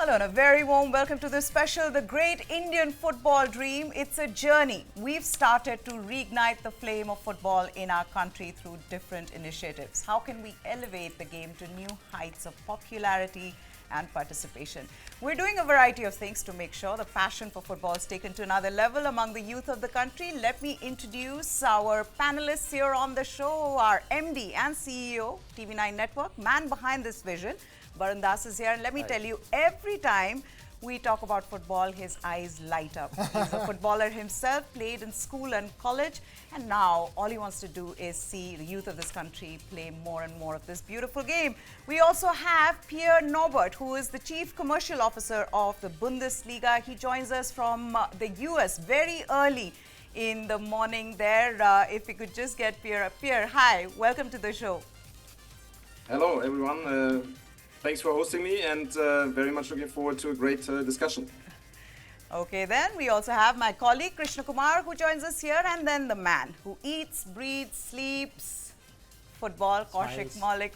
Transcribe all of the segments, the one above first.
Hello and a very warm welcome to this special, The Great Indian Football Dream. It's a journey. We've started to reignite the flame of football in our country through different initiatives. How can we elevate the game to new heights of popularity and participation? We're doing a variety of things to make sure the passion for football is taken to another level among the youth of the country. Let me introduce our panelists here on the show, our MD and CEO, TV9 Network, man behind this vision. Varun Das is here, and let me tell you, every time we talk about football, his eyes light up. He's a footballer himself, played in school and college, and now all he wants to do is see the youth of this country play more and more of this beautiful game. We also have Pierre Norbert, who is the Chief Commercial Officer of the Bundesliga. He joins us from the US very early in the morning there. If we could just get Pierre. Pierre, hi, welcome to the show. Hello, everyone. Thanks for hosting me, and very much looking forward to a great discussion. Okay, then we also have my colleague Krishna Kumar, who joins us here, and then the man who eats, breathes, sleeps football, Kaushik Maulik.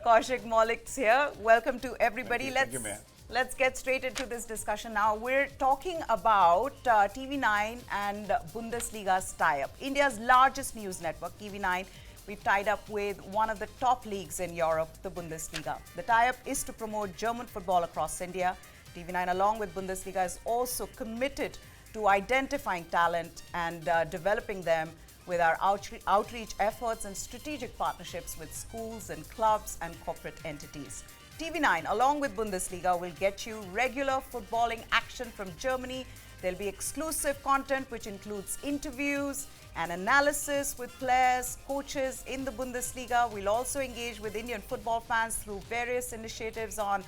Kaushik Maulik's here. Welcome to everybody. Let's get straight into this discussion now. We're talking about TV9 and Bundesliga's tie-up. India's largest news network, TV9. We've tied up with one of the top leagues in Europe, the Bundesliga. The tie-up is to promote German football across India. TV9, along with Bundesliga, is also committed to identifying talent and developing them with our outreach efforts and strategic partnerships with schools and clubs and corporate entities. TV9, along with Bundesliga, will get you regular footballing action from Germany. There'll be exclusive content which includes interviews and analysis with players, coaches in the Bundesliga. We'll also engage with Indian football fans through various initiatives on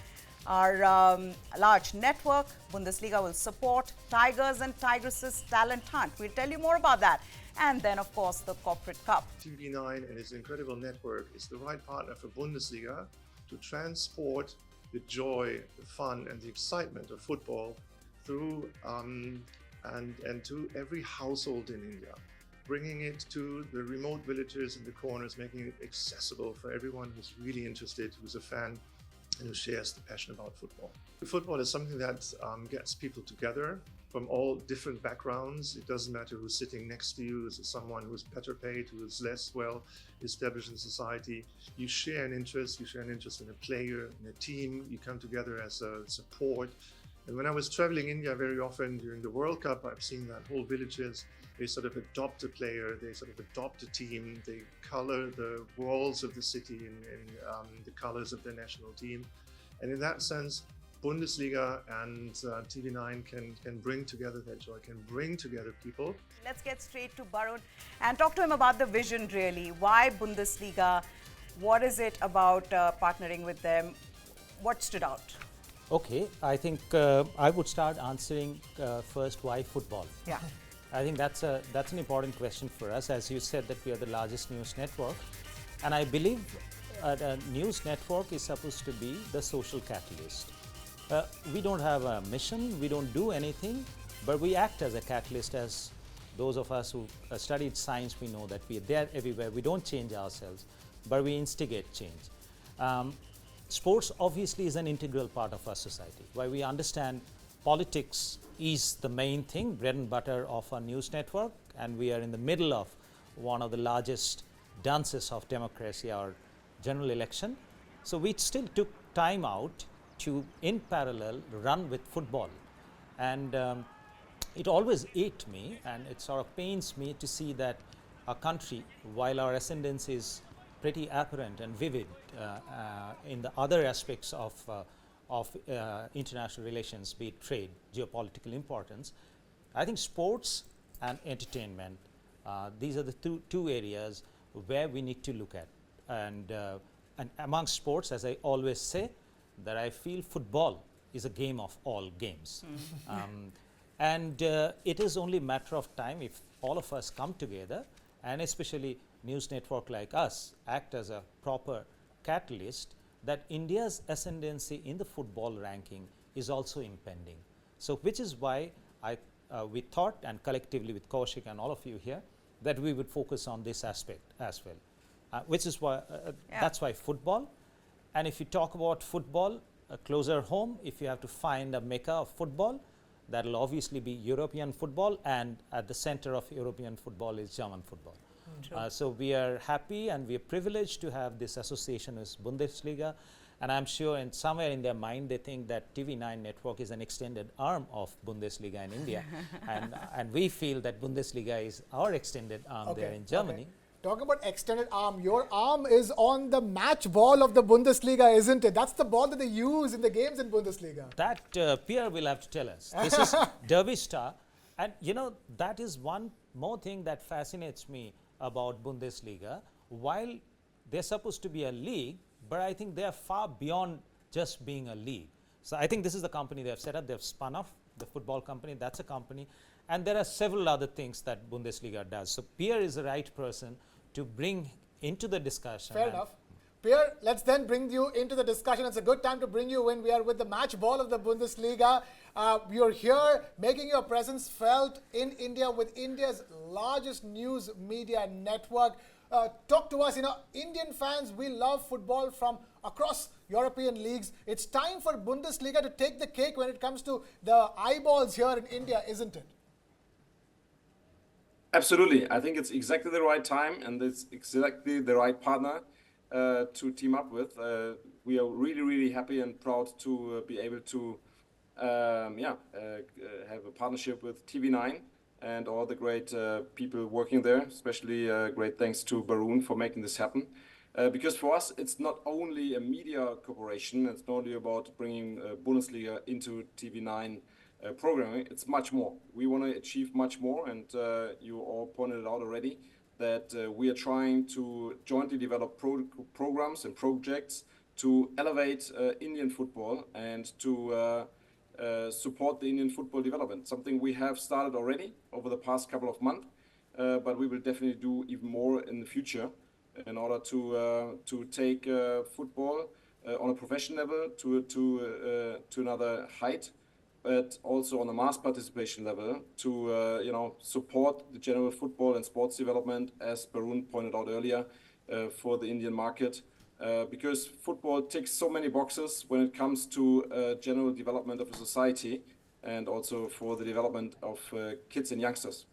our large network. Bundesliga will support Tigers and Tigresses talent hunt. We'll tell you more about that. And then, of course, the Corporate Cup. TV9 and its incredible network is the right partner for Bundesliga to transport the joy, the fun, and the excitement of football through and to every household in India, bringing it to the remote villages and the corners, making it accessible for everyone who's really interested, who's a fan, and who shares the passion about football. Football is something that gets people together from all different backgrounds. It doesn't matter who's sitting next to you. Is it someone who's better paid, who is less well established in society? You share an interest. You share an interest in a player, in a team. You come together as a support. And when I was traveling India very often during the World Cup, I've seen that whole villages, they sort of adopt a player, they sort of adopt a team, they color the walls of the city in the colors of their national team. And in that sense, Bundesliga and TV9 can bring together that joy, can bring together people. Let's get straight to Varun and talk to him about the vision really. Why Bundesliga? What is it about partnering with them? What stood out? Okay, I think I would start answering first why football. Yeah. I think that's an important question for us. As you said that we are the largest news network, and I believe a news network is supposed to be the social catalyst. We don't have a mission, we don't do anything, but we act as a catalyst. As those of us who studied science, we know that we are there everywhere. We don't change ourselves, but we instigate change. Sports obviously is an integral part of our society. While we understand politics is the main thing, bread and butter of our news network, and we are in the middle of one of the largest dances of democracy, our general election. So we still took time out to, in parallel, run with football. And it always ate me, and it sort of pains me to see that our country, while our ascendance is pretty apparent and vivid in the other aspects of international relations, be it trade, geopolitical importance. I think sports and entertainment, these are the two areas where we need to look at. And among sports, as I always say, that I feel football is a game of all games. And it is only a matter of time if all of us come together, and especially news network like us act as a proper catalyst, that India's ascendancy in the football ranking is also impending. So which is why we thought, and collectively with Kaushik and all of you here, that we would focus on this aspect as well. Which is why, that's why football. And if you talk about football, closer home, if you have to find a mecca of football, that will obviously be European football, and at the center of European football is German football. So we are happy and we are privileged to have this association as Bundesliga, and I'm sure in somewhere in their mind they think that TV9 network is an extended arm of Bundesliga in India, and we feel that Bundesliga is our extended arm there in Germany. Okay. Talking about extended arm, your arm is on the match ball of the Bundesliga, isn't it? That's the ball that they use in the games in Bundesliga. That Pierre will have to tell us. This is Derby Star, and you know that is one more thing that fascinates me about Bundesliga. While they're supposed to be a league, but I think they are far beyond just being a league. So I think this is the company they have set up. They have spun off the football company. That's a company, and there are several other things that Bundesliga does. So Pierre is the right person to bring into the discussion. Fair enough. Pierre, let's then bring you into the discussion. It's a good time to bring you in. We are with the match ball of the Bundesliga. You're here making your presence felt in India with India's largest news media network. Talk to us. You know, Indian fans, we love football from across European leagues. It's time for Bundesliga to take the cake when it comes to the eyeballs here in India, isn't it? Absolutely. I think it's exactly the right time, and it's exactly the right partner to team up with. We are really, really happy and proud to be able to have a partnership with TV9 and all the great people working there, especially great thanks to Barun for making this happen. Because for us, it's not only a media corporation, it's not only about bringing Bundesliga into TV9 programming, it's much more. We want to achieve much more, and you all pointed it out already, that we are trying to jointly develop programs and projects to elevate Indian football and to support the Indian football development. Something we have started already over the past couple of months, but we will definitely do even more in the future in order to take football on a professional level to another height, but also on a mass participation level to support the general football and sports development, as Barun pointed out earlier, for the Indian market. Because football ticks so many boxes when it comes to general development of a society and also for the development of kids and youngsters.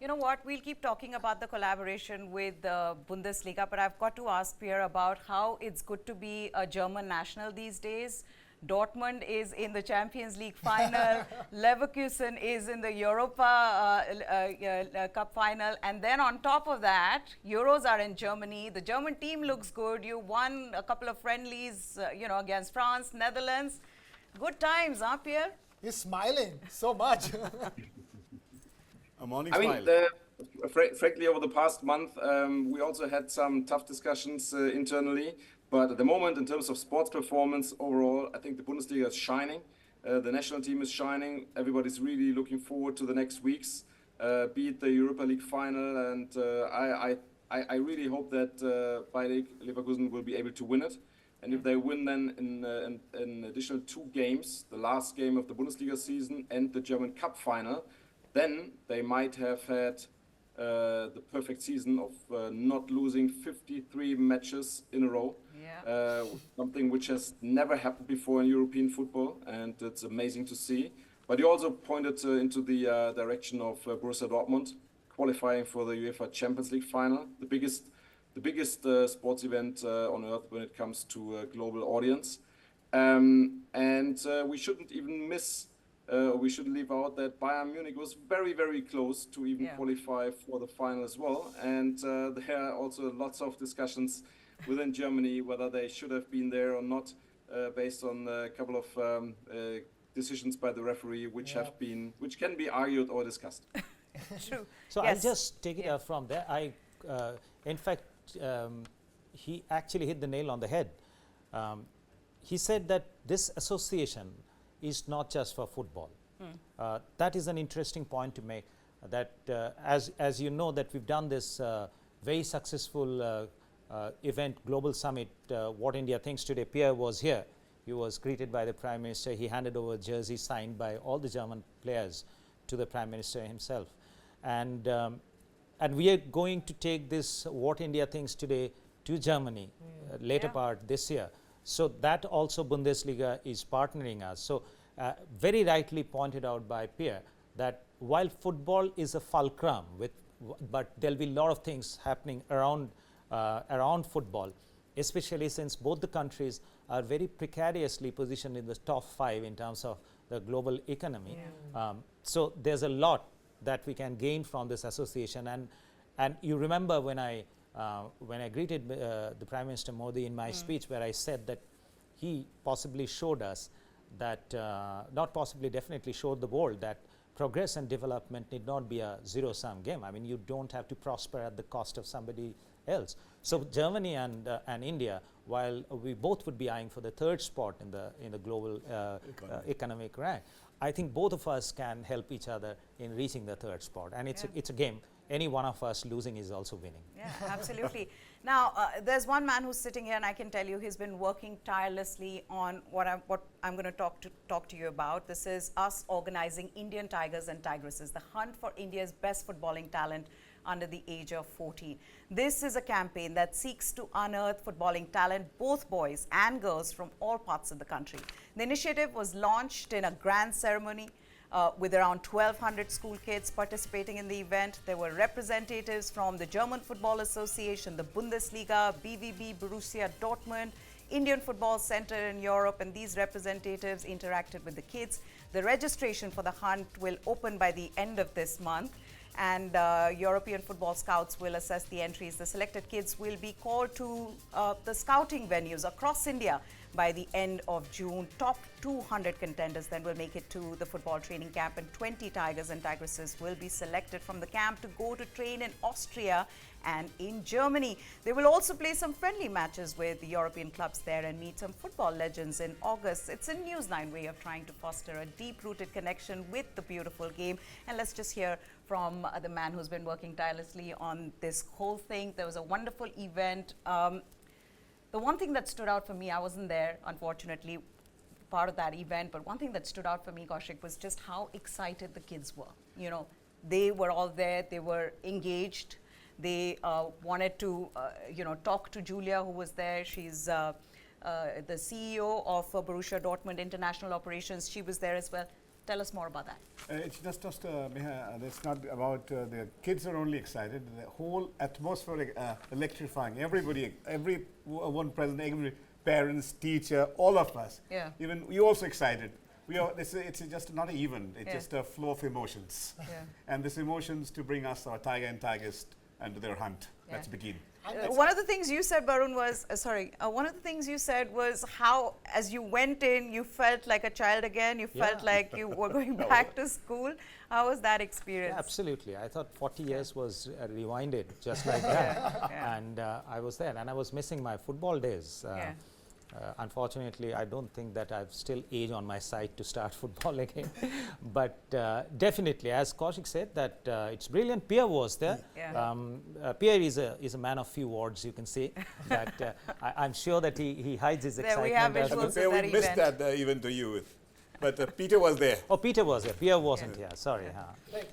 You know what, we'll keep talking about the collaboration with the Bundesliga, but I've got to ask Pierre about how it's good to be a German national these days. Dortmund is in the Champions League final, Leverkusen is in the Europa Cup final, and then on top of that, Euros are in Germany. The German team looks good. You won a couple of friendlies, against France, Netherlands. Good times, huh, Pierre? He's smiling so much. A morning I smile. mean, frankly, over the past month, we also had some tough discussions internally. But at the moment, in terms of sports performance overall, I think the Bundesliga is shining. The national team is shining. Everybody's really looking forward to the next weeks, be it the Europa League final. And I really hope that Bayer Leverkusen will be able to win it. And if they win then in additional 2 games, the last game of the Bundesliga season and the German Cup final, then they might have had the perfect season of not losing 53 matches in a row. Yeah. Something which has never happened before in European football, and it's amazing to see. But you also pointed into the direction of Borussia Dortmund qualifying for the UEFA Champions League final, the biggest sports event on earth when it comes to a global audience. And we shouldn't even we shouldn't leave out that Bayern Munich was very, very close to even qualify for the final as well. And there are also lots of discussions within Germany whether they should have been there or not, based on a couple of decisions by the referee, which can be argued or discussed. True. So I'll just take it up from there. In fact, he actually hit the nail on the head. He said that this association is not just for football. That is an interesting point to make, that as you know, that we've done this very successful event, Global Summit, What India Thinks Today. Pierre was here. He was greeted by the Prime Minister. He handed over a jersey signed by all the German players to the Prime Minister himself. And we are going to take this What India Thinks Today to Germany later part this year. So that also Bundesliga is partnering us. So very rightly pointed out by Pierre that while football is a fulcrum, but there'll be a lot of things happening around football, especially since both the countries are very precariously positioned in the top 5 in terms of the global economy. So there's a lot that we can gain from this association. And you remember when I greeted the Prime Minister Modi in my speech, where I said that he possibly showed us that, not possibly, definitely showed the world that progress and development need not be a zero-sum game. I mean, you don't have to prosper at the cost of somebody else. So Germany and India, while we both would be eyeing for the 3rd spot in the global economic rank, I think both of us can help each other in reaching the 3rd spot. And it's a game. Any one of us losing is also winning. Yeah, absolutely. Now, there's one man who's sitting here, and I can tell you he's been working tirelessly on what I'm going to talk to you about. This is us organizing Indian Tigers and Tigresses, the hunt for India's best footballing talent under the age of 14. This is a campaign that seeks to unearth footballing talent, both boys and girls, from all parts of the country. The initiative was launched in a grand ceremony with around 1,200 school kids participating in the event. There were representatives from the German Football Association, the Bundesliga, BVB, Borussia Dortmund, Indian Football Center in Europe, and these representatives interacted with the kids. The registration for the hunt will open by the end of this month, and European football scouts will assess the entries. The selected kids will be called to the scouting venues across India by the end of June. Top 200 contenders then will make it to the football training camp, and 20 Tigers and Tigresses will be selected from the camp to go to train in Austria and in Germany. They will also play some friendly matches with the European clubs there and meet some football legends in August. It's a News9 way of trying to foster a deep-rooted connection with the beautiful game. And let's just hear from the man who's been working tirelessly on this whole thing. There was a wonderful event. The one thing that stood out for me, I wasn't there, unfortunately, part of that event, but one thing that stood out for me, Kaushik, was just how excited the kids were. You know, they were all there, they were engaged. They wanted to, talk to Julia, who was there. She's the CEO of Borussia Dortmund International Operations. She was there as well. Tell us more about that. It's just it's not about the kids are only excited. The whole atmosphere electrifying. Everybody, everyone present, every parents, teacher, all of us. Yeah. Even we also excited. It's just not an event. It's just a flow of emotions. Yeah. And this emotions to bring us our tiger and tigers and their hunt. Yeah. Let's begin. One of the things you said, Barun, was one of the things you said was how, as you went in, you felt like a child again. You felt like you were going back to school. How was that experience? Yeah, absolutely. I thought 40 years was rewinded just like that. And I was there, and I was missing my football days. Unfortunately, I don't think that I've still age on my side to start football again. But definitely, as Kaushik said, that it's brilliant. Pierre was there. Yeah. Pierre is a man of few words, you can say. That I'm sure that he hides his excitement. We have as visuals well. of that we missed event. that event to you, but Peter was there. Oh, Peter was there. Pierre wasn't here. Sorry. Right.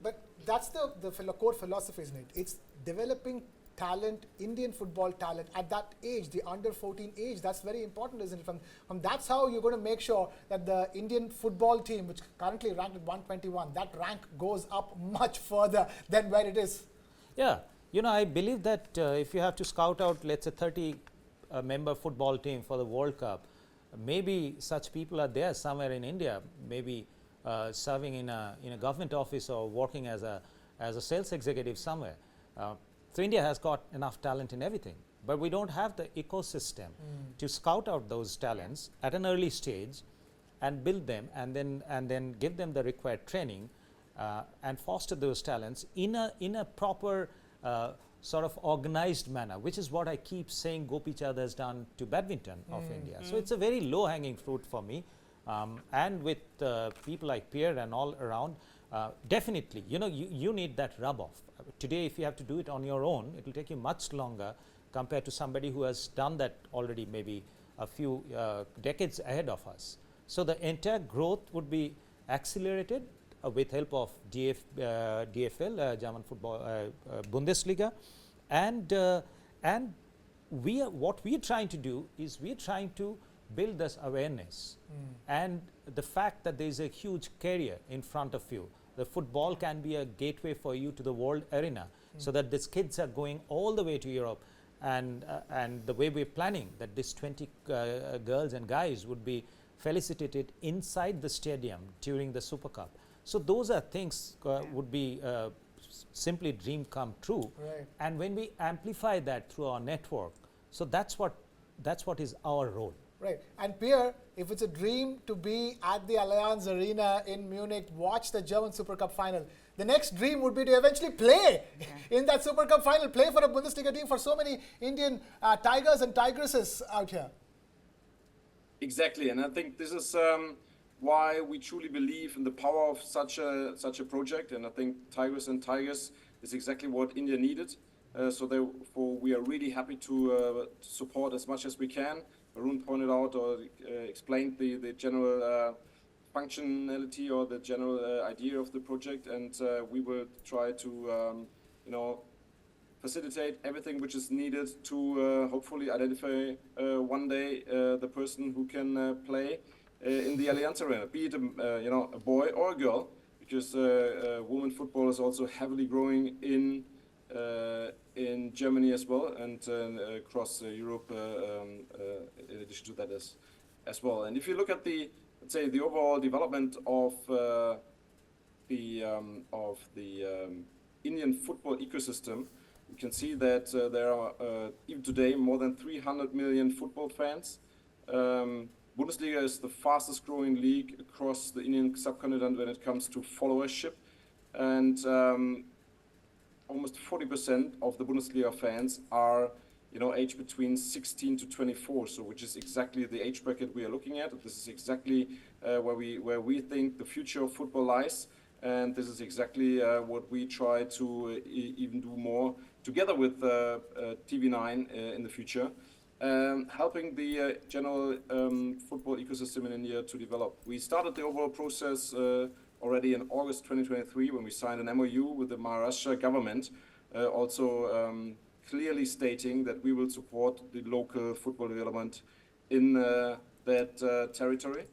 But that's the core philosophy, isn't it? It's developing talent, Indian football talent at that age, the under 14 age. That's very important, isn't it? From that's how you're going to make sure that the Indian football team, which currently ranked at 121, that rank goes up much further than where it is. Yeah. You know, I believe that if you have to scout out, let's say, 30 member football team for the World Cup, maybe such people are there somewhere in India, maybe serving in a government office or working as a sales executive somewhere. So India has got enough talent in everything, but we don't have the ecosystem to scout out those talents at an early stage and build them, and then give them the required training and foster those talents in a proper sort of organized manner, which is what I keep saying Gopi Chand has done to badminton of India. So it's a very low-hanging fruit for me, and with people like Pierre and all around, definitely, you need that rub-off. Today, if you have to do it on your own, it will take you much longer compared to somebody who has done that already maybe a few decades ahead of us. So the entire growth would be accelerated with help of DFL, German Football Bundesliga, and what we are trying to do is we are trying to build this awareness and the fact that there is a huge career in front of you. The football can be a gateway for you to the world arena, so that these kids are going all the way to Europe, and the way we're planning that this 20 girls and guys would be felicitated inside the stadium during the Super Cup. So those are things would be simply dream come true. Right. And when we amplify that through our network, so that's what is our role. Right. And Pierre, if it's a dream to be at the Allianz Arena in Munich, watch the German Super Cup final, the next dream would be to eventually play in that Super Cup final, play for a Bundesliga team, for so many Indian tigers and tigresses out here. Exactly, and I think this is why we truly believe in the power of such a project. And I think Tigers and Tigers is exactly what India needed. So therefore, we are really happy to support as much as we can. Arun pointed out or explained the general functionality or the general idea of the project, and we will try to facilitate everything which is needed to hopefully identify one day the person who can play in the Allianz Arena, be it a boy or a girl, because women football is also heavily growing in Germany as well, and across Europe in addition to that as well. And if you look at the overall development of the Indian football ecosystem, you can see that there are even today more than 300 million football fans. Bundesliga is the fastest growing league across the Indian subcontinent when it comes to followership, and almost 40% of the Bundesliga fans are aged between 16 to 24, so which is exactly the age bracket we are looking at. This is exactly where we think the future of football lies, and this is exactly what we try to even do more together with TV9 in the future, helping the general football ecosystem in India to develop. We started the overall process already in August 2023 when we signed an MOU with the Maharashtra government, also clearly stating that we will support the local football development in that territory.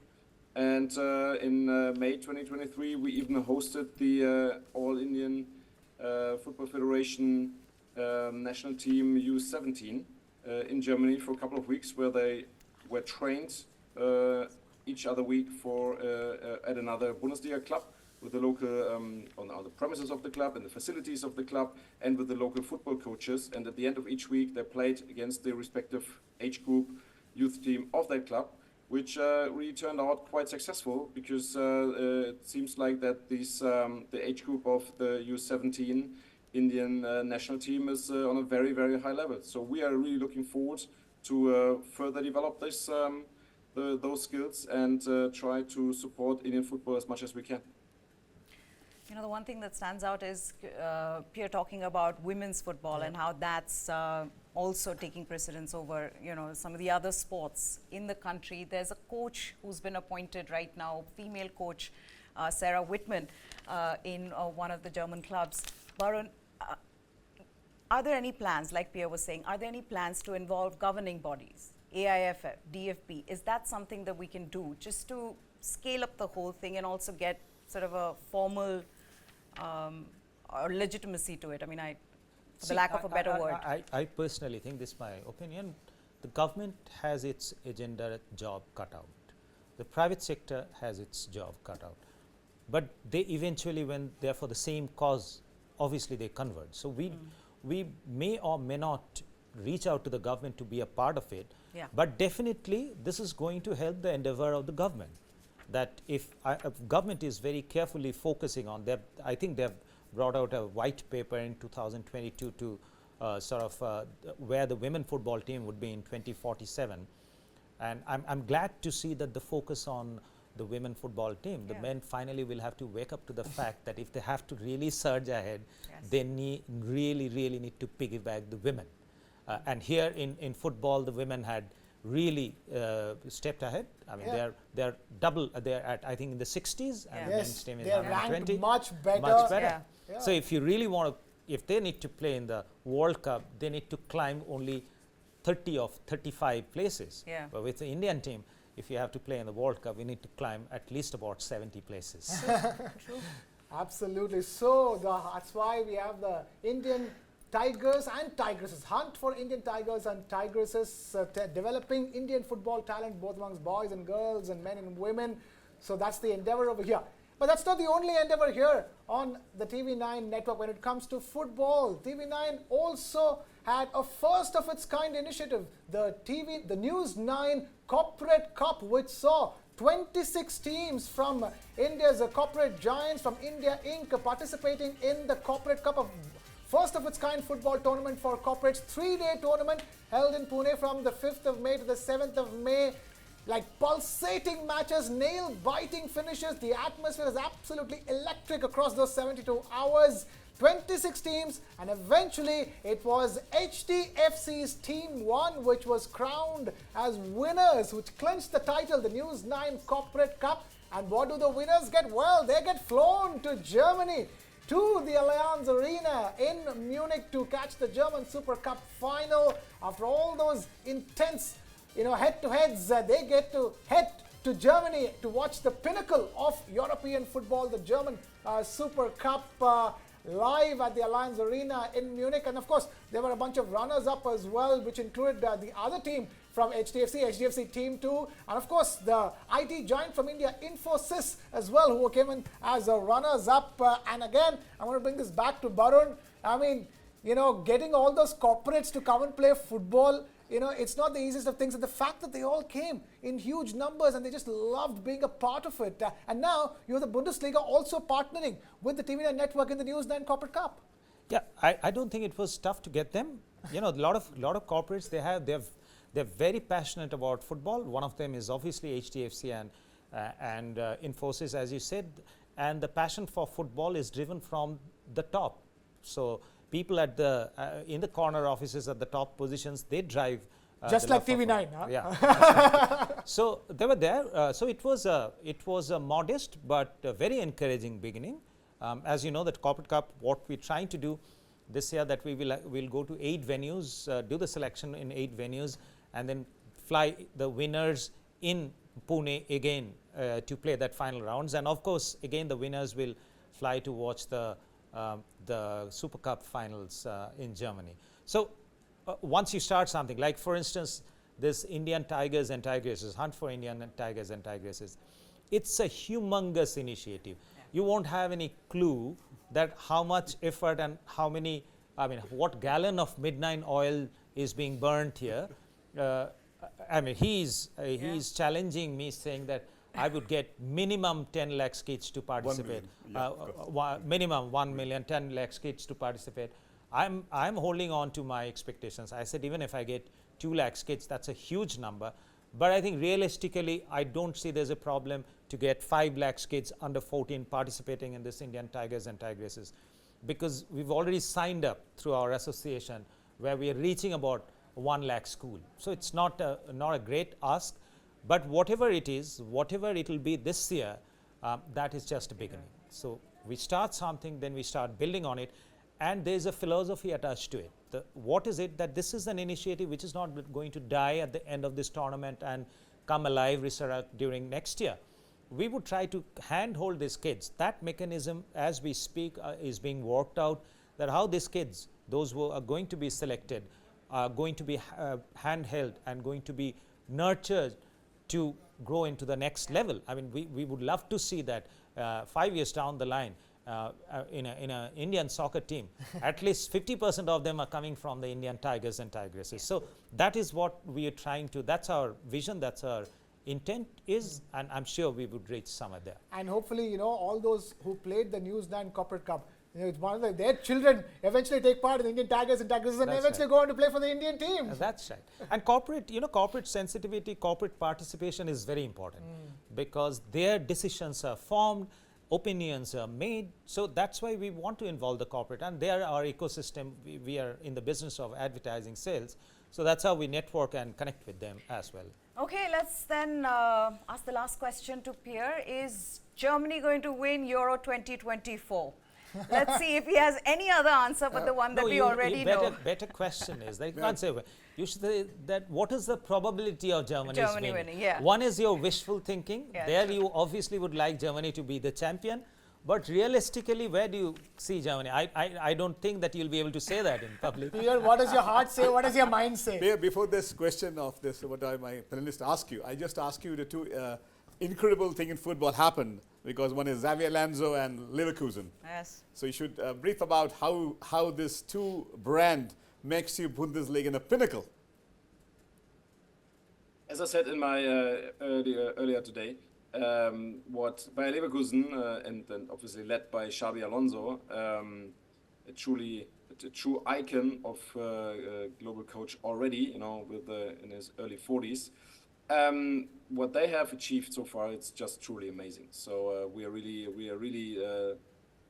And in May 2023, we even hosted the All Indian Football Federation national team U17 in Germany for a couple of weeks, where they were trained each other week at another Bundesliga club with the local on the premises of the club and the facilities of the club, and with the local football coaches. And at the end of each week, they played against the respective age group youth team of that club, which really turned out quite successful, because it seems like that the age group of the U17 Indian national team is on a very, very high level. So we are really looking forward to further develop this those skills and try to support Indian football as much as we can. The one thing that stands out is Pierre talking about women's football and how that's also taking precedence over, some of the other sports in the country. There's a coach who's been appointed right now, female coach, Sarah Whitman, in one of the German clubs. Varun, are there any plans, like Pierre was saying, are there any plans to involve governing bodies, AIFF, DFB? Is that something that we can do just to scale up the whole thing and also get sort of a formal or legitimacy to it? I mean, for the lack of a better word. I personally think, this is my opinion, the government has its agenda job cut out. The private sector has its job cut out. But they eventually, when they are for the same cause, obviously they converge. So we may or may not reach out to the government to be a part of it, but definitely this is going to help the endeavor of the government. That if government is very carefully focusing on that, I think they've brought out a white paper in 2022 to where the women football team would be in 2047. And I'm glad to see that the focus on the women football team, the men finally will have to wake up to the fact that if they have to really surge ahead, they really need to piggyback the women. And here in football, the women had really stepped ahead. I mean, they're double. They're at, I think, in the 60s, and the men's team is 120. Much better. Much better. Yeah. So if you really want to, if they need to play in the World Cup, they need to climb only 30 of 35 places. Yeah. But with the Indian team, if you have to play in the World Cup, we need to climb at least about 70 places. True. Absolutely. So that's why we have the Indian Tigers and Tigresses, hunt for Indian Tigers and Tigresses, developing Indian football talent both amongst boys and girls and men and women. So that's the endeavor over here. But that's not the only endeavor here on the TV9 network when it comes to football. TV9 also had a first of its kind initiative, the News9 Corporate Cup, which saw 26 teams from India's corporate giants from India Inc. participating in the Corporate Cup, of first of its kind football tournament for corporates, 3-day tournament held in Pune from the 5th of May to the 7th of May. Like pulsating matches, nail-biting finishes. The atmosphere is absolutely electric across those 72 hours. 26 teams, and eventually it was HDFC's Team 1 which was crowned as winners, which clinched the title, the News9 Corporate Cup. And what do the winners get? Well, they get flown to Germany, to the Allianz Arena in Munich to catch the German Super Cup final. After all those intense head-to-heads, they get to head to Germany to watch the pinnacle of European football, the German Super Cup, live at the Allianz Arena in Munich. And of course, there were a bunch of runners-up as well, which included the other team from HDFC Team 2, and of course the IT giant from India, Infosys, as well, who came in as runners-up. And again, I want to bring this back to Barun. I mean, getting all those corporates to come and play football, it's not the easiest of things. And the fact that they all came in huge numbers and they just loved being a part of it. And now you have the Bundesliga also partnering with the TV9 network in the News9 Corporate Cup. Yeah, I don't think it was tough to get them. A lot of corporates, they're very passionate about football. One of them is obviously HDFC and Infosys, as you said. And the passion for football is driven from the top. So people at in the corner offices at the top positions, they drive. Just like TV9, huh? Yeah. So they were there. So it was a modest but very encouraging beginning. As you know, that Corporate Cup, what we're trying to do this year, that we'll go to 8 venues, do the selection in 8 venues, and then fly the winners in Pune again to play that final rounds. And of course, again, the winners will fly to watch the Super Cup finals in Germany. So once you start something, like for instance, this Indian Tigers and Tigresses, Hunt for Indian Tigers and Tigresses, it's a humongous initiative. You won't have any clue that how much effort and what gallon of midnight oil is being burnt here. He's challenging me, saying that I would get minimum 10 lakhs kids to participate. 1 million. Minimum 1 million, 10 lakhs kids to participate. I'm holding on to my expectations. I said even if I get 2 lakhs kids, that's a huge number. But I think realistically, I don't see there's a problem to get 5 lakhs kids under 14 participating in this Indian Tigers and Tigresses, because we've already signed up through our association where we are reaching about 1 lakh school. So it's not a great ask. But whatever it is, whatever it will be this year, that is just a beginning. So we start something, then we start building on it, and there's a philosophy attached to it. What is it? That this is an initiative which is not going to die at the end of this tournament and come alive, resurrect during next year. We would try to handhold these kids. That mechanism, as we speak, is being worked out, that how these kids, those who are going to be selected, are going to be handheld and going to be nurtured to grow into the next level. I mean, we would love to see that 5 years down the line, in an Indian soccer team, at least 50% of them are coming from the Indian Tigers and Tigresses. So that is what we are trying to, that's our vision, that's our intent is, and I'm sure we would reach somewhere there. And hopefully, all those who played the News9 Corporate Cup, it's one of their children eventually take part in the Indian Tigers and Tigresses and eventually go on to play for the Indian team. That's right. And corporate sensitivity, corporate participation is very important because their decisions are formed, opinions are made. So that's why we want to involve the corporate, and they are our ecosystem. We are in the business of advertising sales. So that's how we network and connect with them as well. Okay, let's then ask the last question to Pierre. Is Germany going to win Euro 2024? Let's see if he has any other answer but the one that we already know. Better question is, they can't say, you should say that what is the probability of Germany winning? Yeah. One is your wishful thinking. Yeah, there true. you obviously would like Germany to be the champion. But realistically, where do you see Germany? I don't think that you'll be able to say that in public. Pierre, what does your heart say? What does your mind say? Pierre, before this question of this, what my panelists ask you, I just ask you the two incredible thing in football happened because one is Xavi Alonso and Leverkusen. Yes. So you should brief about how this two brand makes you Bundesliga in a pinnacle. As I said in my earlier today, what Bayer Leverkusen and obviously led by Xabi Alonso, a true icon of global coach already, with in his early 40s. What they have achieved so far, it's just truly amazing. So we are really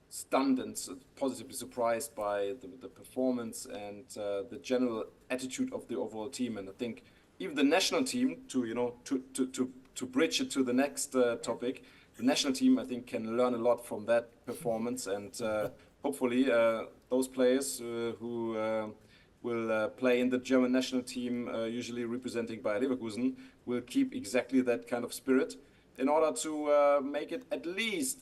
stunned and positively surprised by the performance and the general attitude of the overall team. And I think even the national team, to bridge it to the next topic, the national team I think can learn a lot from that performance, and hopefully those players who will play in the German national team, usually representing Bayer Leverkusen, will keep exactly that kind of spirit in order to make it at least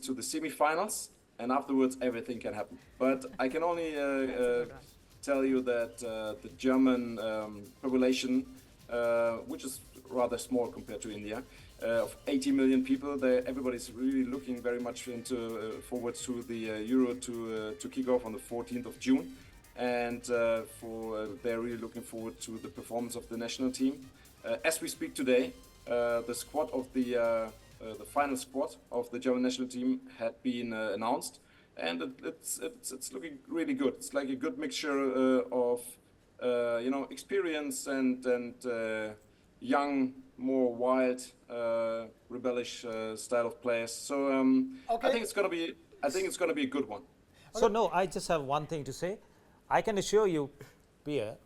to the semi-finals, and afterwards everything can happen. But I can only tell you that the German population, which is rather small compared to India, of 80 million people, everybody's really looking very much forward to the Euro to kick off on the 14th of June. And they're really looking forward to the performance of the national team. As we speak today, the squad of the final squad of the German national team had been announced, and it's looking really good. It's like a good mixture of experience and young, more wild, rebellish style of players. So Okay. I think it's gonna be a good one. So no, I just have one thing to say. I can assure you, Pierre,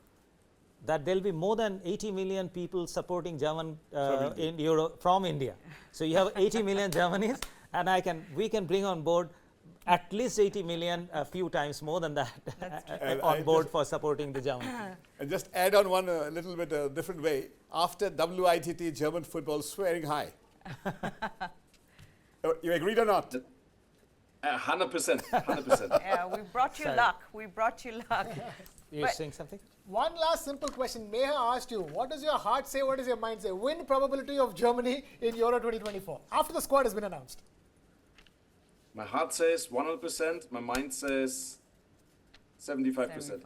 that there'll be more than 80 million people supporting German in Europe from India. So you have 80 million Germans, and we can bring on board at least 80 million, a few times more than that, on board for supporting the German team. And just add on one little bit different way. After WITT, German football swearing high. You agreed or not? 100%. 100%. Yeah, we brought you Sorry. luck. We brought you luck. You're But- saying something? One last simple question. Meha asked you, what does your heart say? What does your mind say? Win probability of Germany in Euro 2024 after the squad has been announced. My heart says 100%. My mind says 75%.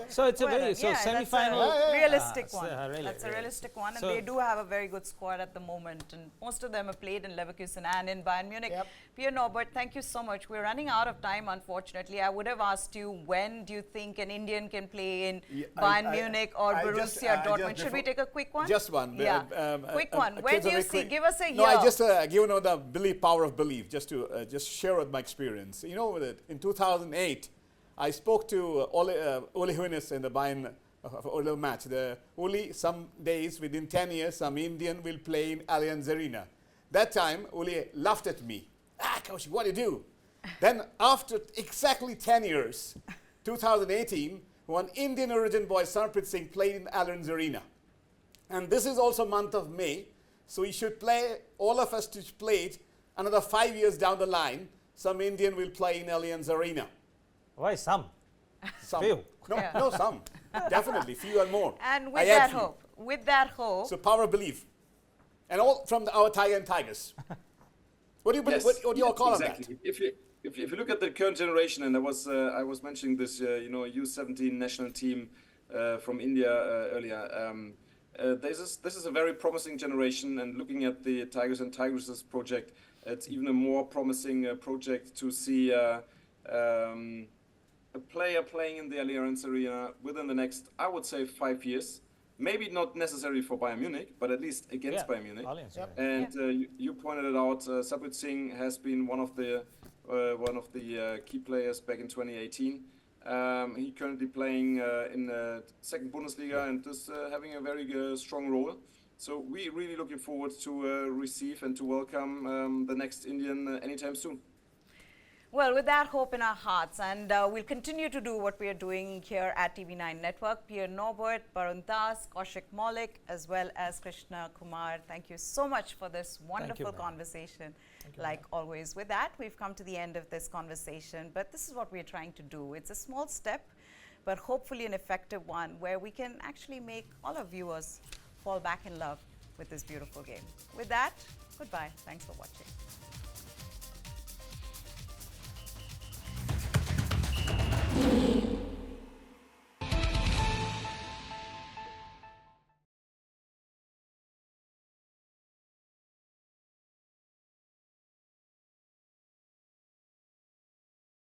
So it's a Well, very, yeah, semi-final. That's a realistic Ah, one. so, really, That's a really. realistic one, and So- they do have a very good squad at the moment, and most of them have played in Leverkusen and in Bayern Munich. Yep. Pierre Norbert, thank you so much. We're running out of time, unfortunately. I would have asked you, when do you think an Indian can play in Yeah, Bayern I- Munich or I Borussia just Dortmund? Should we before- take a quick one? Just one. Yeah. Quick one. Where do you see? Give us a year. No, I just give the power of belief, just to just share with my experience. You know, in 2008, I spoke to Ole Hoeneß in the Bayern Ole match. Only some days within 10 years, some Indian will play in Allianz Arena. That time, Ole laughed at me. Coach, what do you do? Then after exactly 10 years, 2018, one Indian origin boy, Sarpreet Singh, played in Allianz Arena. And this is also month of May, so we should play, all of us to play it, another 5 years down the line, some Indian will play in Allianz Arena. Why some? Some. Few. No, Yeah. no, some. Definitely, few and more. And I with add that few. hope, So power of belief. And all from our Tiger and Tigers. What do you Yes, what do you all call exactly. If you look at the current generation, and I was mentioning this, U17 national team from India earlier. This is a very promising generation, and looking at the Tigers and Tigresses project, it's even a more promising project to see a player playing in the Allianz Arena within the next, I would say, 5 years. Maybe not necessarily for Bayern Munich, but at least against Bayern Munich. Allianz, Yep. yeah. And you pointed it out. Sarpreet Singh has been one of the key players back in 2018. He currently playing in the second Bundesliga and is having a very strong role. So we really looking forward to receive and to welcome the next Indian anytime soon. Well, with that hope in our hearts, and we'll continue to do what we are doing here at TV9 Network. Pierre Norbert, Barun Das, Kaushik Maulik, as well as Krishna Kumar. Thank you so much for this wonderful ma'am. conversation. Like always, with that, we've come to the end of this conversation. But this is what we're trying to do. It's a small step, but hopefully an effective one where we can actually make all our viewers fall back in love with this beautiful game. With that, goodbye. Thanks for watching.